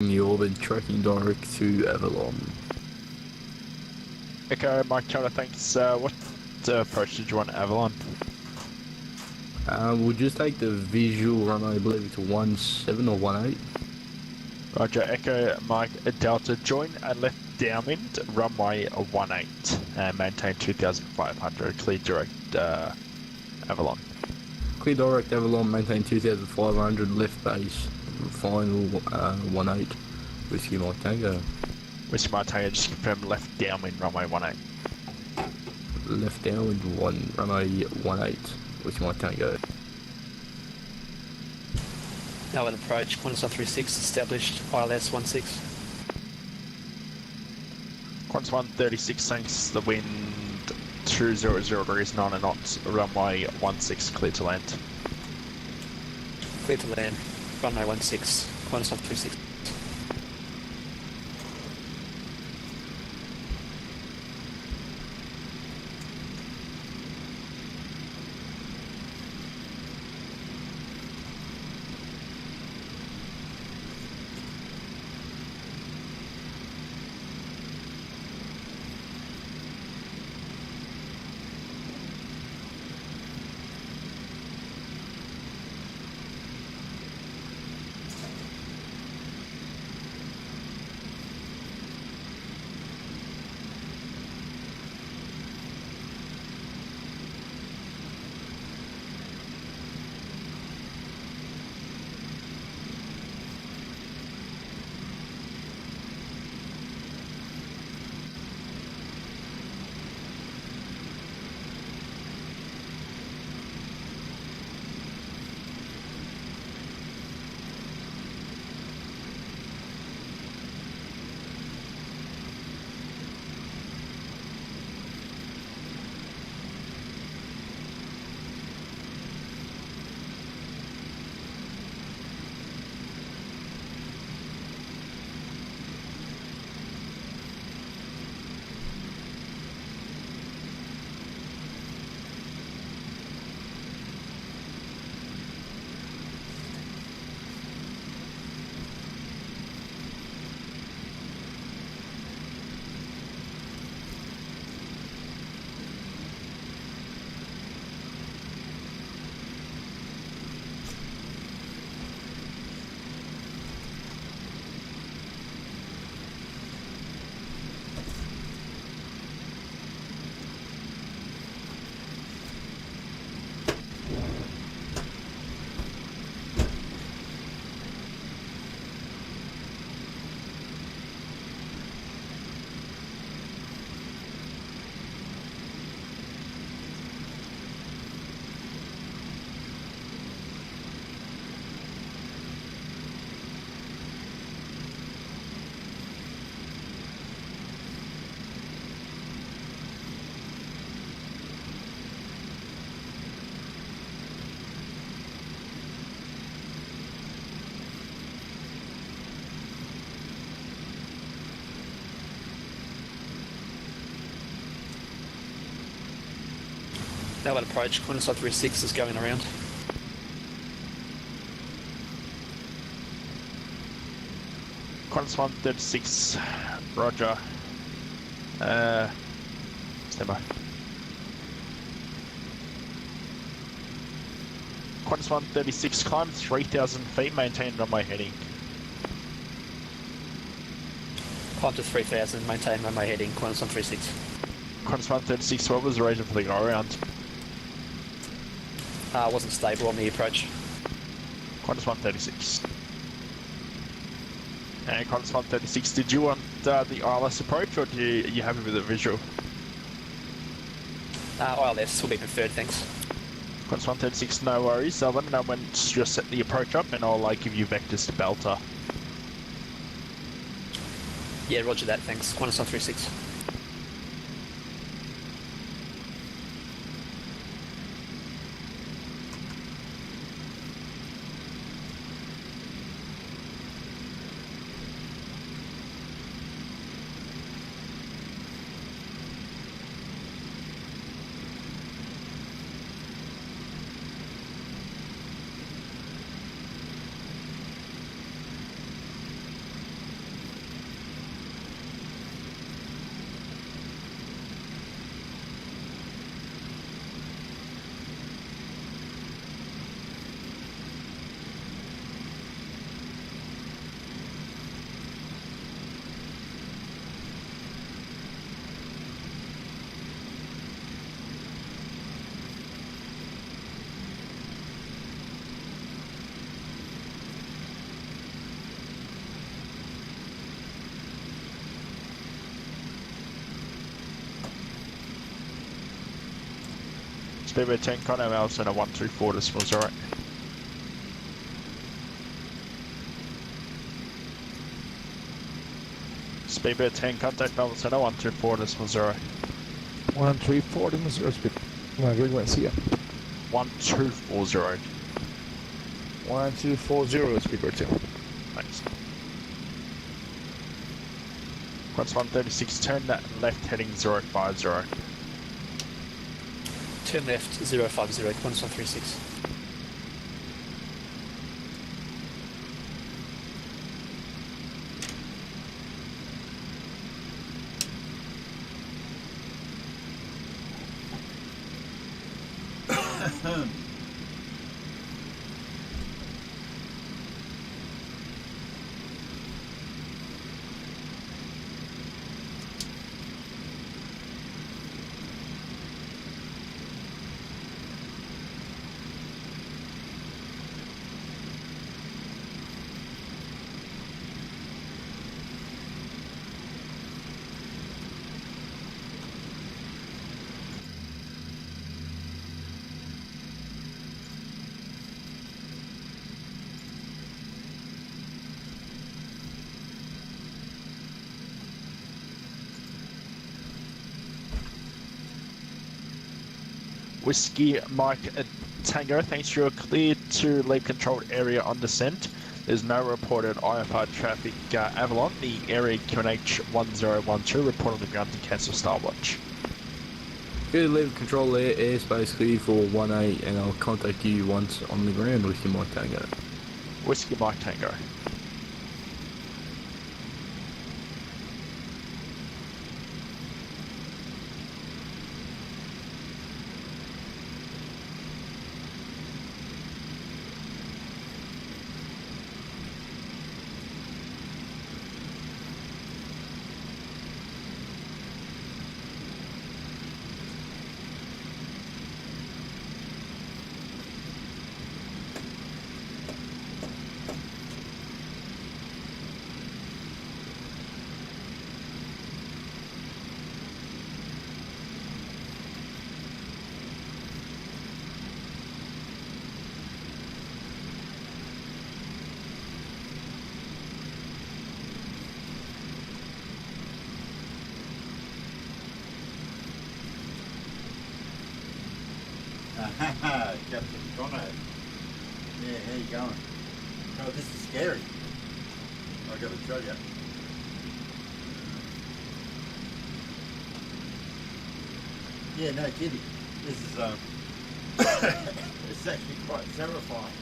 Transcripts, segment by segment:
The orbit tracking direct to Avalon. Echo, Mike Charlie, thanks. What approach did you want Avalon? We'll just take the visual runway, I believe it's 17 or 18. Roger, Echo, Mike, Delta, join and left downwind, runway 18, and maintain 2,500, clear direct Avalon. Clear direct Avalon, maintain 2,500, left base, final 18, Whiskey Mike Tango. Whiskey Mike Tango, just confirm left downwind, runway 18. Left downwind, runway 18, Whiskey Mike Tango. Now an approach, Qantas 36, established, ILS 16. Qantas 136, thanks, the wind 200 degrees, 9 knots, runway 16, clear to land. Clear to land, runway 16, Qantas 136. Now an approach, Qantas 136 is going around. Qantas 136, roger. Stand by. Qantas 136, climb 3,000 feet, maintain runway heading. Climb to 3,000, maintain runway heading, Qantas 136. Qantas 136, what was the reason for the go around? Wasn't stable on the approach. Qantas 136. And Qantas 136, did you want the ILS approach, or are you happy with the visual? ILS will be preferred, thanks. Qantas 136, no worries. Let me know when you set the approach up, and I'll give you vectors to Belter. Yeah, roger that, thanks. Qantas 136. Speedbird 10, Connor Mel Center 124 decimal 0. Speedbird 10, contact Melbourne Center 124 decimal 0. 134 to Missouri speed. No, good one. See ya. 1240. 1240 speedbird 10. Thanks. Quants 136, turn that left heading 050. Turn left 050, Qantas 136. Whiskey Mike Tango, thanks. You're clear to leave controlled area on descent. There's no reported IFR traffic. Avalon, the area QNH 1012, report on the ground to cancel Starwatch. Good, leave control airspace clear for 18 and I'll contact you once on the ground with your Mike Tango. Whiskey Mike Tango. Captain Conrad. Yeah, how you going? Oh, this is scary. I got to tell you. Yeah, no kidding. This is it's actually quite terrifying.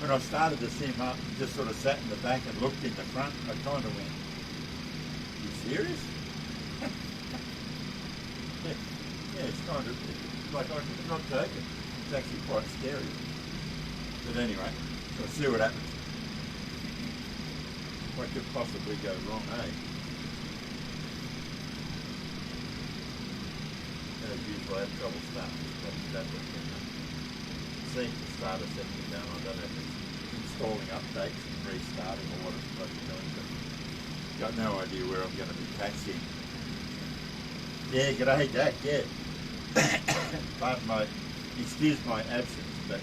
When I started to sim up, and just sort of sat in the back and looked in the front, I kind of went, "You serious?" Yeah, it's kind of, like, I'm not joking. It's actually quite scary. But anyway, we'll see what happens. What could possibly go wrong, eh? As usual, I have trouble starting this probably that way. It seems to start a second down. I don't know if it's installing updates and restarting or what it's supposed to be doing, but got no idea where I'm going to be taxiing. Yeah, g'day, Jack, yeah. Excuse my absence, but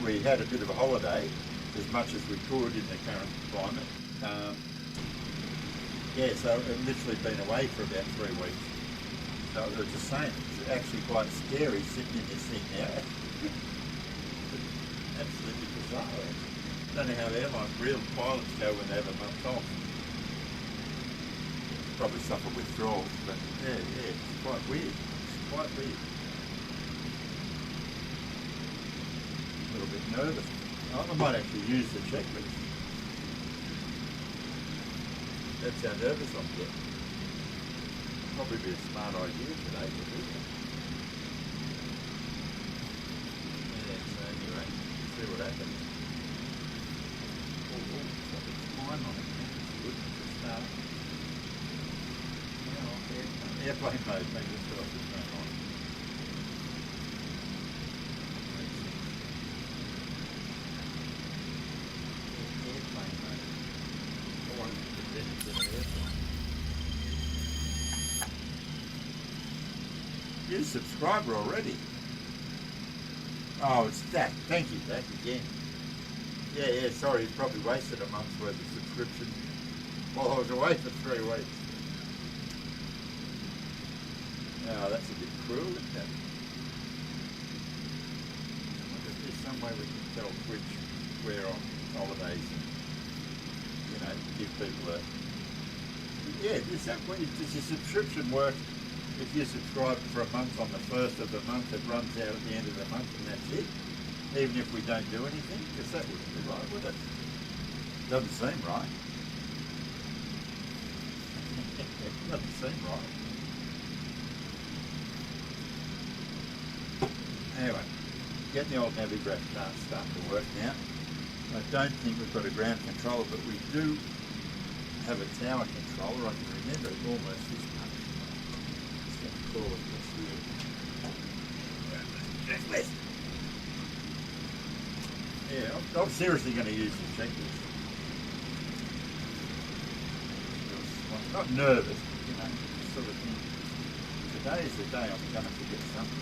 we had a bit of a holiday, as much as we could in the current climate. Yeah, so I've literally been away for about 3 weeks. So I was just saying, it's actually quite scary sitting in this thing now. Absolutely bizarre. I don't know how airline real pilots go when they have a month off. Probably suffer withdrawals, but yeah, it's quite weird. It's quite weird. A little bit nervous. I might actually use the checklist. That's how nervous I'm getting. Probably be a smart idea today to do that. Yeah, so anyway, see what happens. Something's fine on it. That's good to start. Airplane mode, maybe that's what I should turn on. Airplane mode. I want to put that into an airplane. subscriber already. Oh, it's Dak. Thank you, Dak, again. Yeah, sorry, he's probably wasted a month's worth of subscription while I was away for 3 weeks. Oh, that's a bit cruel, isn't it? I wonder if there's some way we can tell Twitch we're on holidays and, you know, give people a... Yeah, does your subscription work? If you subscribe for a month on the first of the month, it runs out at the end of the month and that's it? Even if we don't do anything? Because that wouldn't be right, would it? Doesn't seem right. Doesn't seem right. Anyway, getting the old Navigraph starting to work now. I don't think we've got a ground controller, but we do have a tower controller. I can remember it almost this much. Just have to call it what's here. Checklist. Yeah, I'm seriously going to use this checklist. I'm not nervous, you know, sort of think, today is the day I'm going to forget something.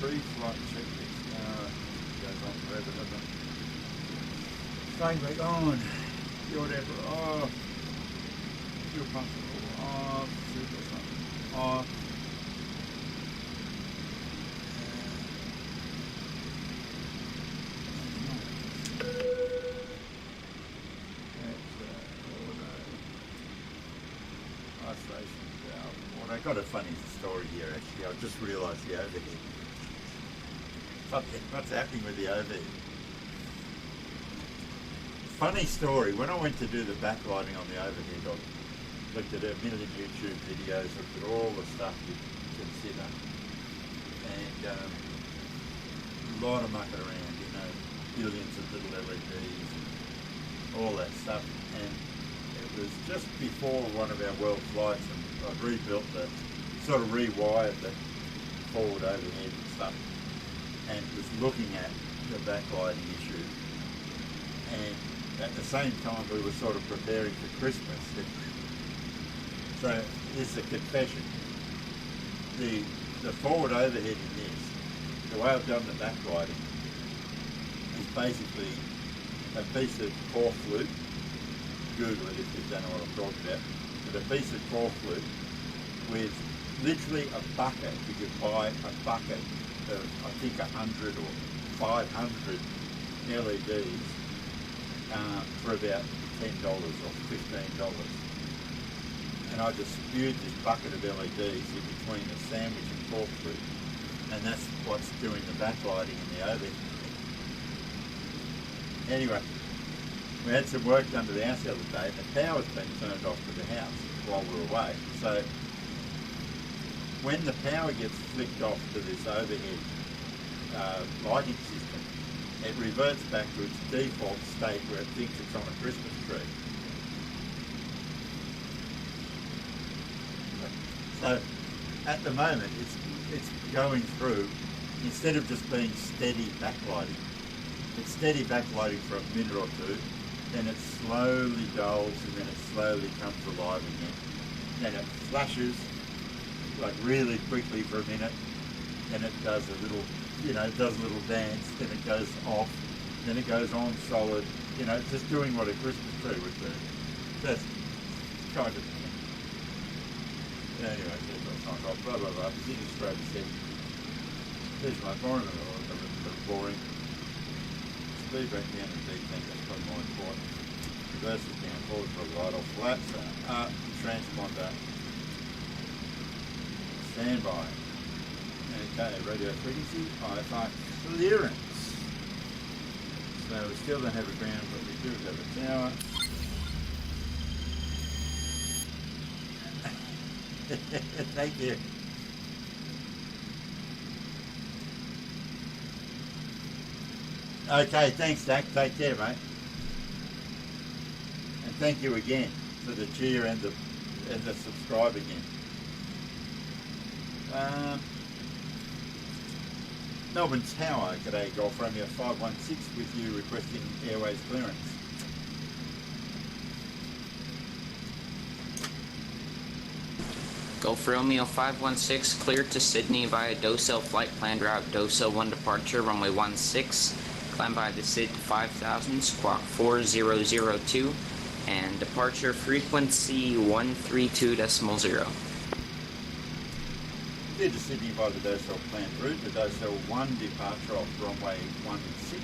Pre-flight checklist. Goes on forever, doesn't it? Staying back on. Whatever. Oh. Fuel pump. Off. Super something. Off. I got a funny story here actually. I just realised the overhead. What's happening with the overhead? Funny story. When I went to do the backlighting on the overhead, I looked at a million YouTube videos, looked at all the stuff you consider, and a lot of mucking around, you know, billions of little LEDs, and all that stuff. And it was just before one of our world flights, and I'd rebuilt sort of rewired the forward overhead and stuff, and was looking at the backlighting issue. And at the same time, we were sort of preparing for Christmas. So here's the confession: the forward overhead in this, the way I've done the backlighting, is basically a piece of core flute. Google it if you don't know what I'm talking about. But a piece of core flute with literally a bucket. You could buy a bucket of, I think, 100 or 500 LEDs for about $10 or $15. And I just spewed this bucket of LEDs in between the sandwich and core flute. And that's what's doing the backlighting in the overhead. Anyway, we had some work done to the house the other day, and the power's been turned off to the house while we were away. So when the power gets flicked off to this overhead lighting system, it reverts back to its default state where it thinks it's on a Christmas tree. So at the moment, it's going through, instead of just being steady backlighting, it's steady backlighting for a minute or two, then it slowly dulls, and then it slowly comes alive again. Then it flashes like really quickly for a minute, then it does a little, you know, does a little dance, then it goes off, then it goes on solid, you know, it's just doing what a Christmas tree would do. That's kind of, anyway, that's not off, blah, blah, blah. Ziggy Strobe said, there's my boring, a little bit boring. Speed back down and detank, that's probably more important. Reverse it down, forward for a light off flat, transponder, standby. Okay, radio frequency, IFR clearance. So we still don't have a ground, but we do have a tower. Thank you. Okay, thanks, Dak. Take care, mate. And thank you again for the cheer and the subscribe again. Melbourne Tower, g'day, Golf Romeo 516 with you requesting airways clearance. Gulf Romeo 516, cleared to Sydney via Docel flight planned route Docel 1 departure, runway 16, climb by the SID 5000, squawk 4002, and departure frequency 132.0. Cleared to Sydney by the Docel planned route, the Docel 1 departure off runway 16.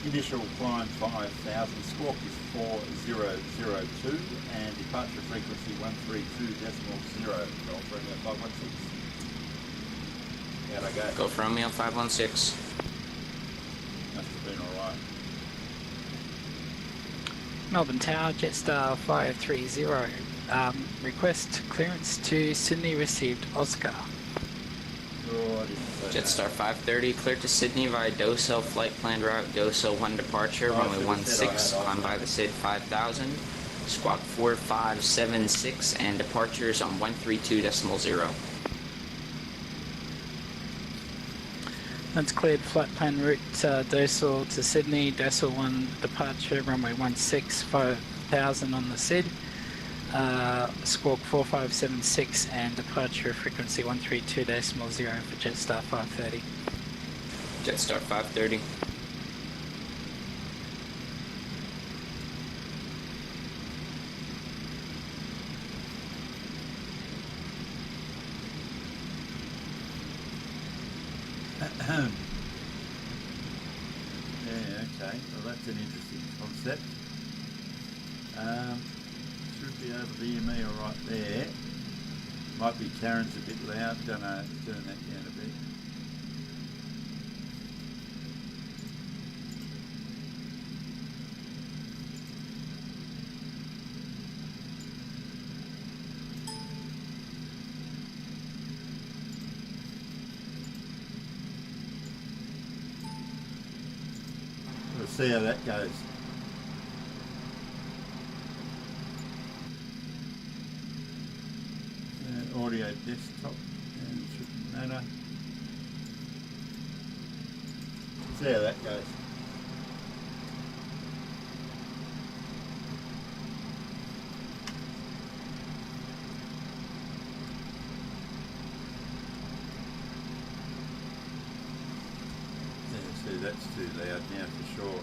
Initial climb 5000, squawk is 4002, and departure frequency 132.0. Gulf Romeo 516. How'd I go? Gulf Romeo 516. Must have been alright. Melbourne Tower, Jetstar 530. Request clearance to Sydney received, Oscar. Oh, I didn't say Jetstar 530, cleared to Sydney via Docel flight planned route Docel 1 departure, runway 16, climb by the SID 5000, squawk 4576, and departures on 132.0. That's cleared flight plan route Docel to Sydney, Docel 1 departure, runway 16, 5000 on the SID, squawk 4576, and departure frequency 132.0 for Jetstar 530. Jetstar 530. Yeah, okay. Well, that's an interesting concept. Should be able to hear me all right there. Might be Karen's a bit loud. Don't know. Turn that down a bit. We'll see how that goes. Audio desktop, and it shouldn't matter. See how that goes. Yeah, see, that's too loud now for sure.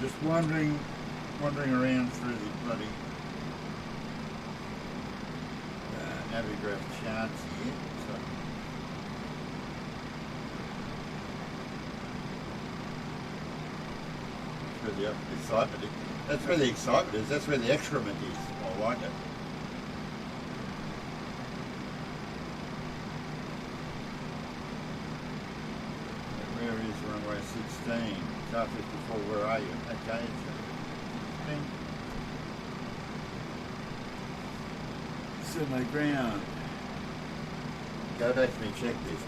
just wandering around through the bloody Navigraph charts here. So, that's where the excitement is. That's where the excitement is. That's where the excrement is. I like it. Where is runway 16? Car 54, where are you? Okay, it's 16. Semi ground. Go back to my checklist.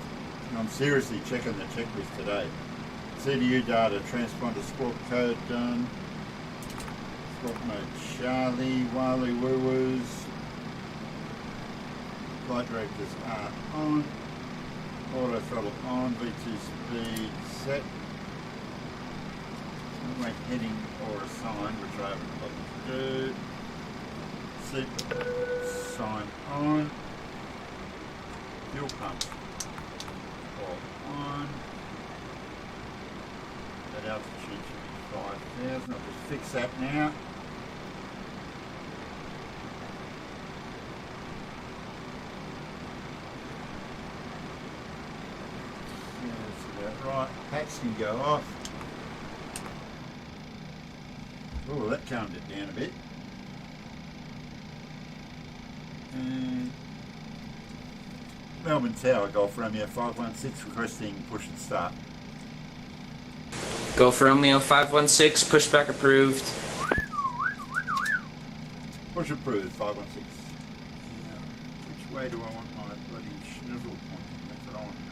I'm seriously checking the checklist today. CDU data, transponder squawk code done. Squawk mode Charlie, Wally Woo Woos. Flight directors are on. Auto throttle on, V2 speed set. Runway heading or a sign, which I haven't got to do. Seat sign on. Fuel pump all on. That altitude should be 5,000. I'll just fix that now. Right, packs can go off. Oh, that calmed it down a bit. And Melbourne Tower, Golf Romeo 516 requesting push and start. Golf Romeo 516, pushback approved. Push approved, 516. Now, which way do I want my bloody schnizzle pointing? That's what I want to know.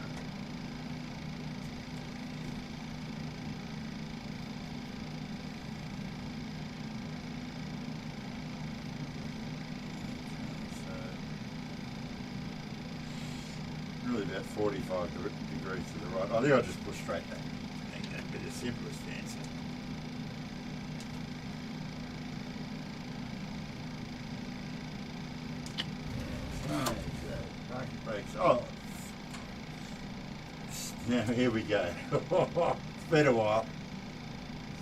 Really about 45 degrees to the right. I think I'll just push straight back. I think that'd be the simplest answer. Parking brakes. Oh, now here we go. It's been a while.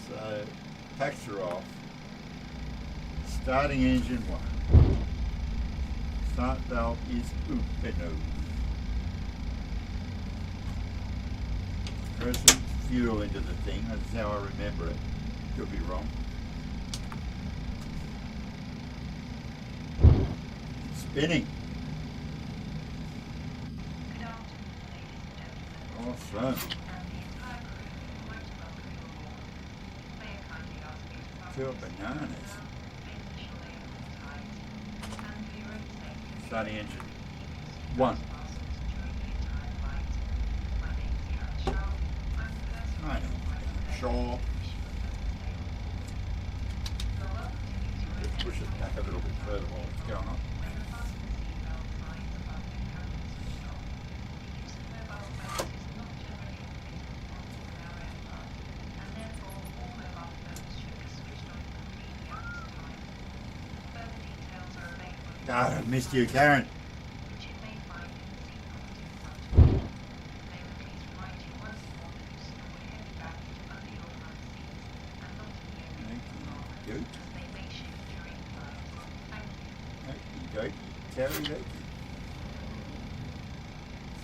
So, packs are off. Starting engine 1. Start valve is open. Pressing fuel into the thing. That's how I remember it. Could be wrong. Spinning. Awesome. Two bananas. Starting engine 1. Sure. Just push it back a little bit further while it's going on. God, I missed you, Karen.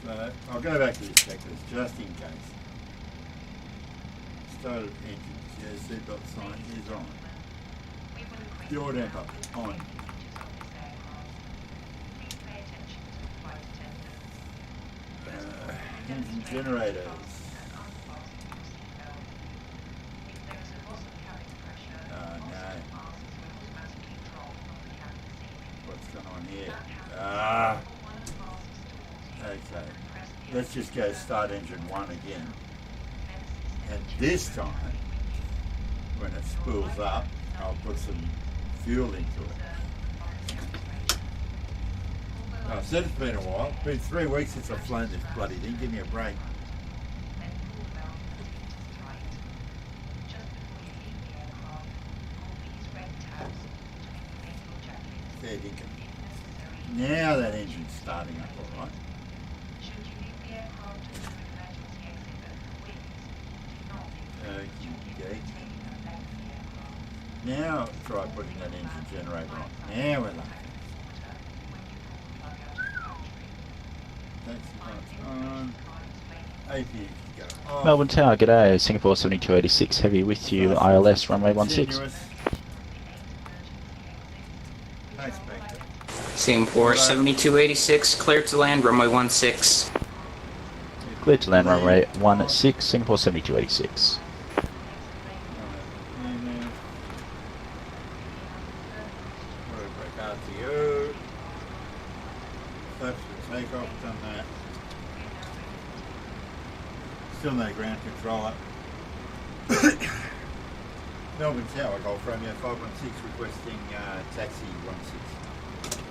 So I'll go back to this checklist just in case. Started engines, yeah, seatbelt sign is on. Fuel damper on. Engine generators. Oh no. What's going on here? Okay. Let's just go start engine 1 again. And this time, when it spools up, I'll put some fuel into it. I said it's been a while. It's been 3 weeks since I've flown this bloody thing. Give me a break. Fair dinkum. Now that engine's starting up all right. Okay. Now try putting that engine generator on. Now we're laughing. Taxi lights on. APU go off. Melbourne Tower, g'day. Singapore 7286, heavy with you. ILS, runway 16. Continuous. Pacemaker. Singapore 7286, clear to land, runway 16. Clear to land, runway 16, Singapore 7286. RTO. Flaps for takeoff, done that. Still no ground control up. Melbourne Tower, Golf Romeo 516 requesting taxi 16.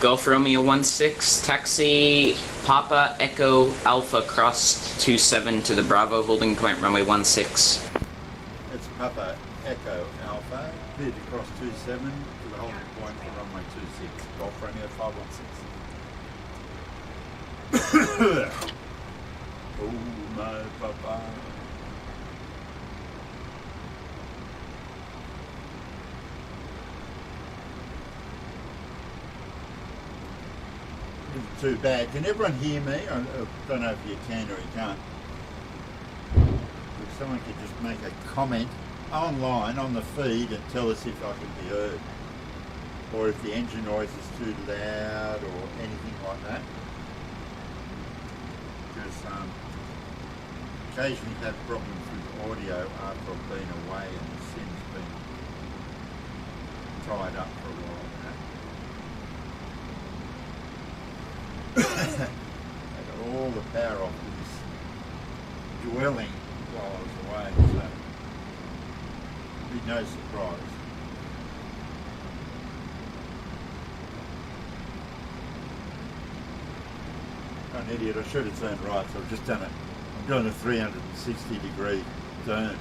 Gulf Romeo 16, taxi Papa Echo Alpha cross 27 to the Bravo holding point, runway 16. It's Papa Echo Alpha, cleared to cross 27 to the holding point for runway 26. Golf Romeo 516. Oh my papa. Isn't too bad. Can everyone hear me? I don't know if you can or you can't. If someone could just make a comment online on the feed and tell us if I can be heard. Or if the engine noise is too loud or anything like that. Because occasionally have problems with audio after I've been away and the SIM's been tied up for a while. I got all the power off this dwelling while I was away, so be no surprise. I'm an idiot, I should have turned right, so I've just done it. I'm doing a 360-degree turn.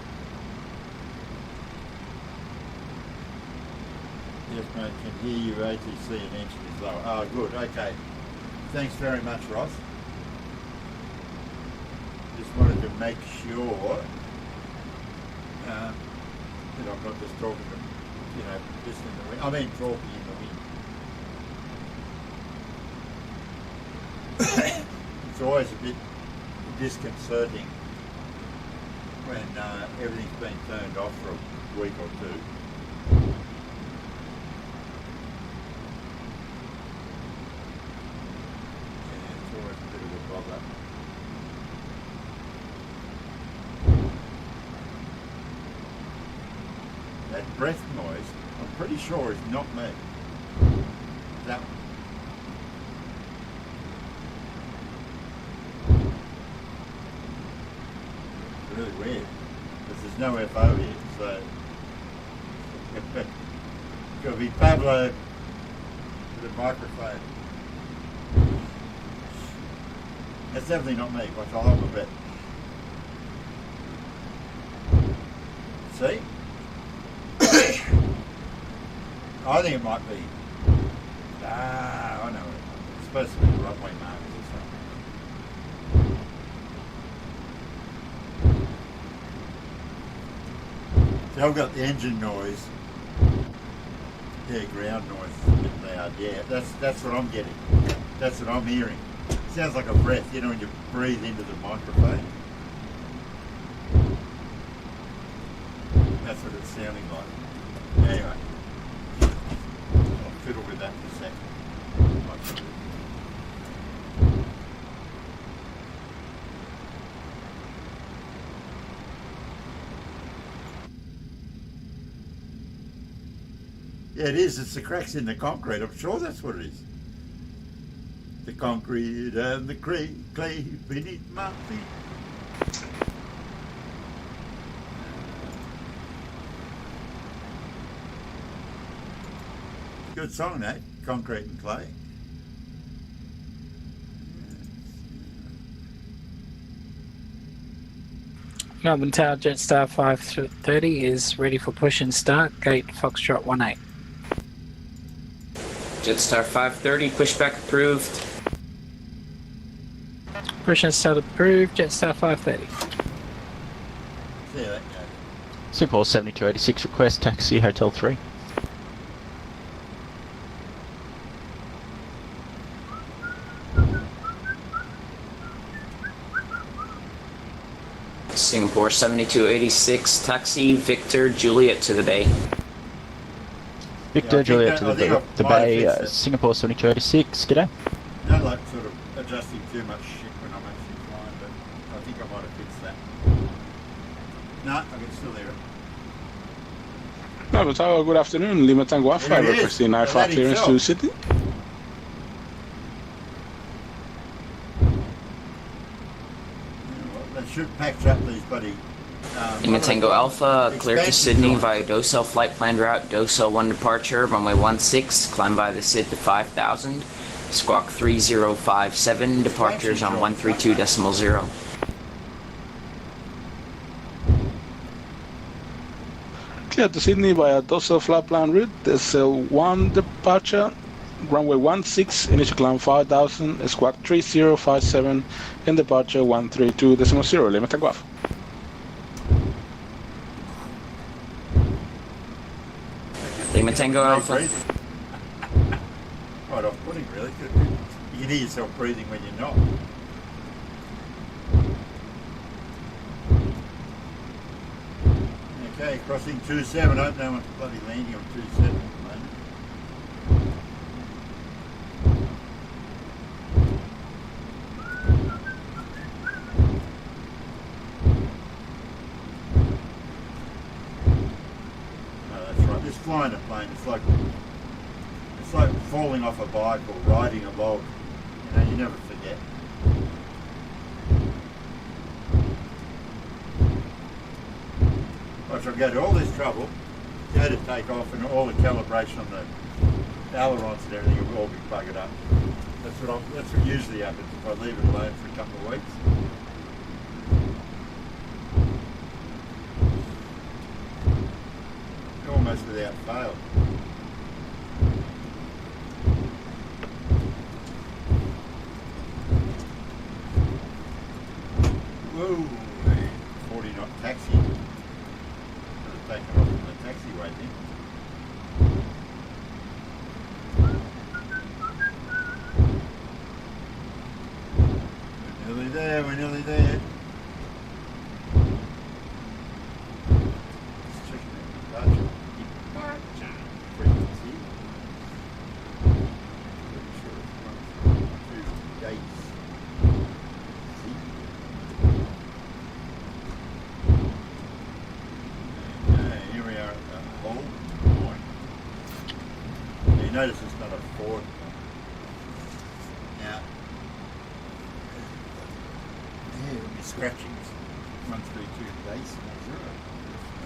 Yes, mate, can hear you. ATC and engine is low. Oh, good, okay. Thanks very much, Ross. Just wanted to make sure that I'm not just talking to, just in the wind. I mean, talking in the wind. It's always a bit disconcerting when everything's been turned off for a week or two. That breath noise, I'm pretty sure is not me. That one. It's really weird, because there's no FO here, so it'll be Pablo with a microphone. That's definitely not me, watch, I'll have a bet. See? I think it might be. I know it. It's supposed to be runway markers or something. So I've got the engine noise. Yeah, ground noise is a bit loud. Yeah, that's what I'm getting. That's what I'm hearing. It sounds like a breath, when you breathe into the microphone. That's what it's sounding like. Anyway, I'll fiddle with that in a second. Yeah, it is. It's the cracks in the concrete. I'm sure that's what it is. The concrete and the clay beneath my feet. Good song, that. Concrete and Clay. Melbourne Tower Jetstar 530 is ready for push and start. Gate Foxtrot 18. Jetstar 530, pushback approved. Push and start approved. Jetstar 530. See that go. Singapore 7286, request taxi Hotel 3. Singapore 7286, taxi Victor Juliet to the bay. Victor I think Juliet that- to I the, think I the might have bay, fixed it. Singapore 7286, g'day. Don't like sort of adjusting too much shit when I'm actually flying, but I think I might have fixed that. No, I can still hear it. No, but good afternoon. Lima Tango Alpha There it is. requesting Well, I-5 that clearance itself. to Sydney. They should patch up these bloody. Lima Tango Alpha, clear to expansion Sydney joints. via Docel flight planned route, Docel 1 departure, runway 16, climb by the SID to 5000, squawk 3057, departures on 132.0. Clear to Sydney via Docel flight plan route. There's 1 departure, runway 16, initial climb 5000, squawk 3057, and departure 132.0. Lima Tango Alpha. Lima Tango Alpha. Quite off-putting, really. You can hear yourself breathing when you're not. Okay, crossing 27. I hope no one's bloody landing on 27 at the moment. No, that's right. Just flying a plane, it's like falling off a bike or riding a log. You know, you never forget. I shall go to all this trouble, go to take off, and all the calibration on the ailerons and everything will all be buggered up. That's what usually happens if I leave it alone for a couple of weeks. Almost without fail. Whoa, 40 knot taxi. Could have taken off from the taxiway then. We're nearly there, we're nearly there. Just checking that departure frequency. Pretty sure it's 1 2 days. Okay, here we are at the hold point. Now you notice it's not a forward. Now, here we'll be scratching 132 base 10.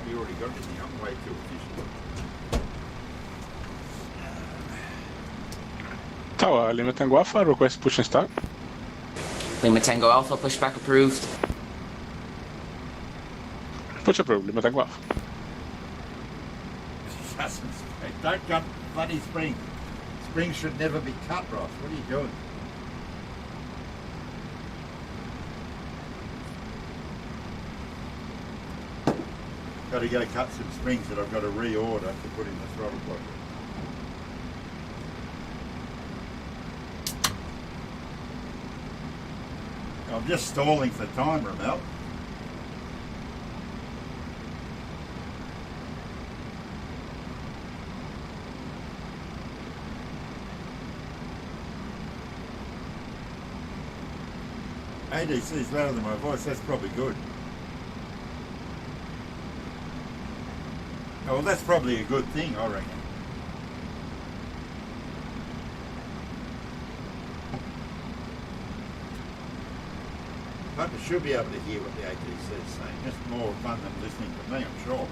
We already got it in the way too efficient. Tower, Lima Tango Alpha, request push and start. Lima Tango Alpha, pushback approved. Push approved, Lima Tango Alpha. Don't cut bloody springs. Springs should never be cut, Ross. What are you doing? Got to go cut some springs that I've got to reorder to put in the throttle block. I'm just stalling for time, Ramel. ADC is louder than my voice, that's probably good. Oh, well, that's probably a good thing, I reckon. People should be able to hear what the ATC is saying. It's more fun than listening to me, I'm sure.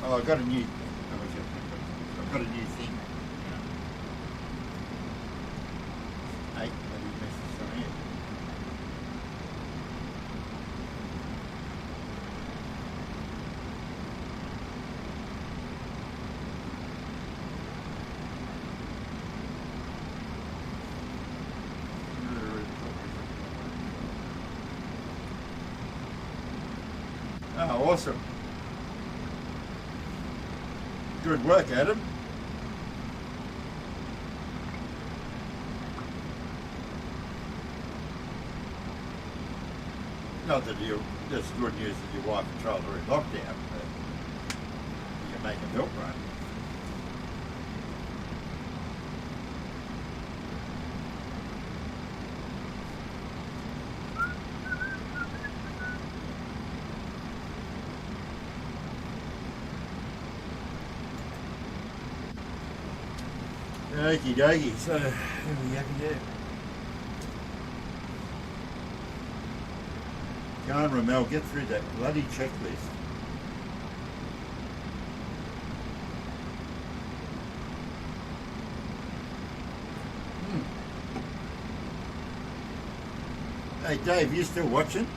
Oh, I've got a new thing. Hey, bloody message on here. awesome. Good work, Adam. Not that that's good news that your wife and child are in lockdown, but you can make a milk run. Okie dokie, so here we have you. Go on, Ramel, get through that bloody checklist. Hey Dave, you still watching?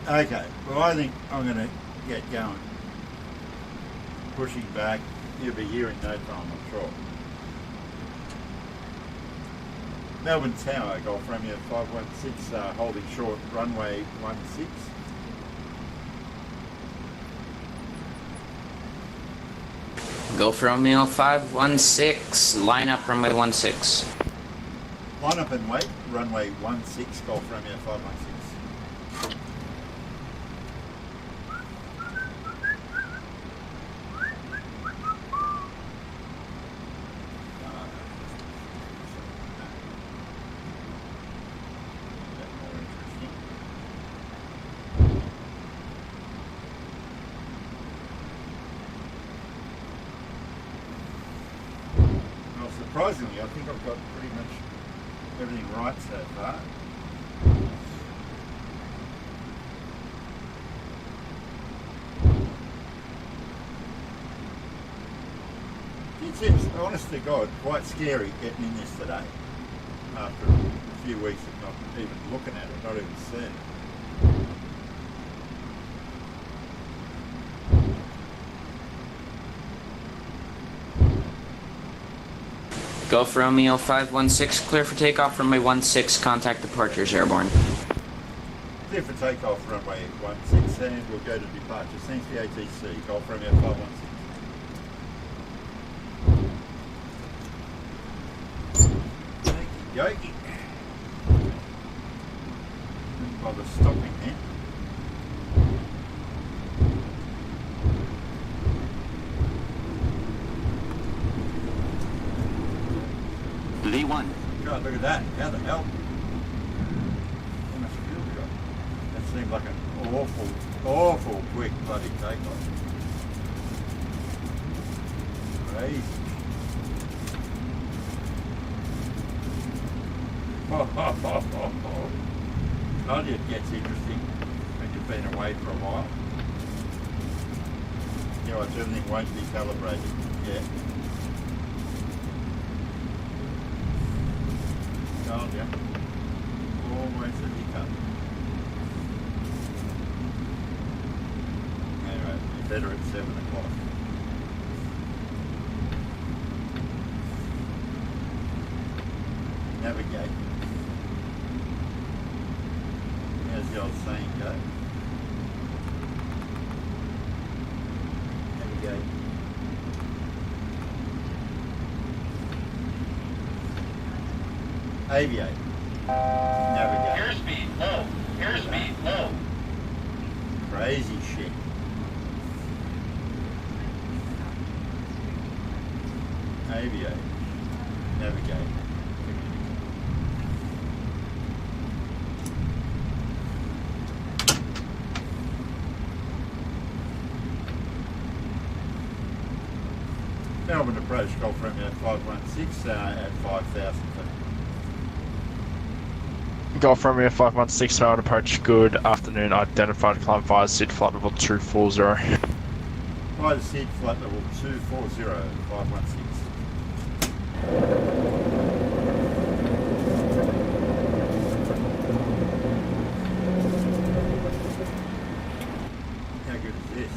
Okay, well I think I'm going to get going. Pushing back, you'll be here in no time, I'm sure. Melbourne Tower, Golf Romeo 516, holding short, runway 16. Golf Romeo 516, line up runway 16. Line up and wait, runway 16, Golf Romeo 516. Surprisingly, I think I've got pretty much everything right so far. It seems, honest to God, quite scary getting in this today. After a few weeks of not even looking at it, not even seeing it. Golf Romeo 516, clear for takeoff, runway 16, contact departures, airborne. Clear for takeoff, runway 16, and we'll go to departure. Thanks for the ATC, Golf Romeo 516. Yogi. Didn't bother stopping there. V1. God, look at that. How the hell? How much fuel we got? That seemed like an awful quick bloody takeoff. Crazy. God, it gets interesting when you've been away for a while. You know, everything won't be calibrated. Yeah. Told you. Always a hiccup. Anyway, you're better at 7 o'clock. Navigate. How's the old saying go? Navigate. Aviate. Navigate. Airspeed low. Airspeed low. Crazy shit. Aviate. Navigate. Melbourne approach, Golf Romeo 516 at 5,000 feet. Golf Romeo 516, Melbourne approach, good afternoon. Identified climb via SID flight level 240. By the SID flight level 240, 516. How good is this?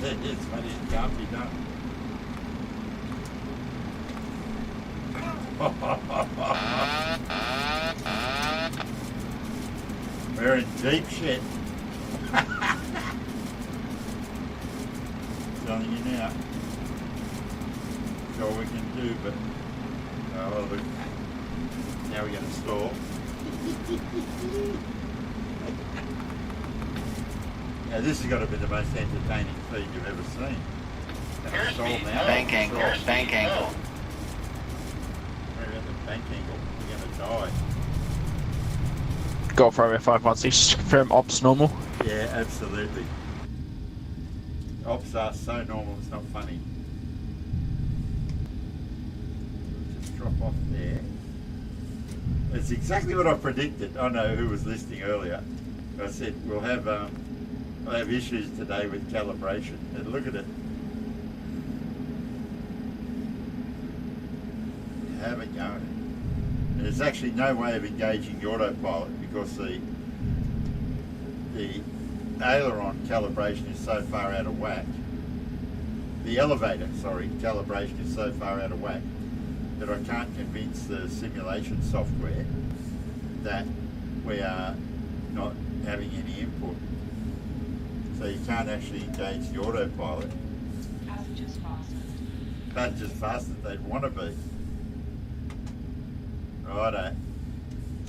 It's funny, it can't be done. We're in deep shit. Telling you now. That's all we can do, but oh look. Now we're gonna stall. Now this has got to be the most entertaining feed you've ever seen. Bank angle, bank angle. Where about the bank angle? We're going to die. Golf Romeo 516, confirm ops normal. Yeah, absolutely. Ops are so normal, it's not funny. Just drop off there. It's exactly what I predicted. I know who was listening earlier. I said we'll have issues today with calibration. And look at it. Have it going. And there's actually no way of engaging the autopilot because the aileron calibration is so far out of whack. The elevator, sorry, calibration is so far out of whack that I can't convince the simulation software that we are not having any input. So you can't actually engage the autopilot. Passengers fastened. Passengers fastened they'd want to be. Righto.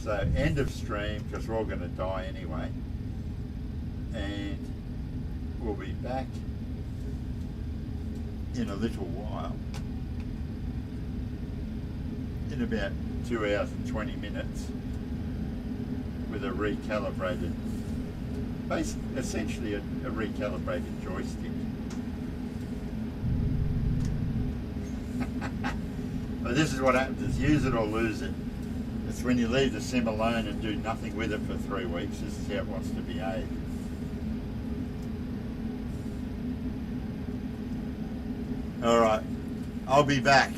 So end of stream because we're all going to die anyway. And we'll be back in a little while. In about 2 hours and 20 minutes with a recalibrated, essentially a recalibrated joystick. But this is what happens, it's use it or lose it. It's when you leave the sim alone and do nothing with it for 3 weeks, this is how it wants to behave. Alright, I'll be back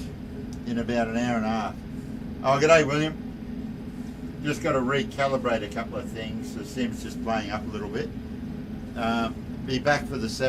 in about an hour and a half. Oh, g'day William. Just got to recalibrate a couple of things. The sim's just playing up a little bit. Be back for the 7.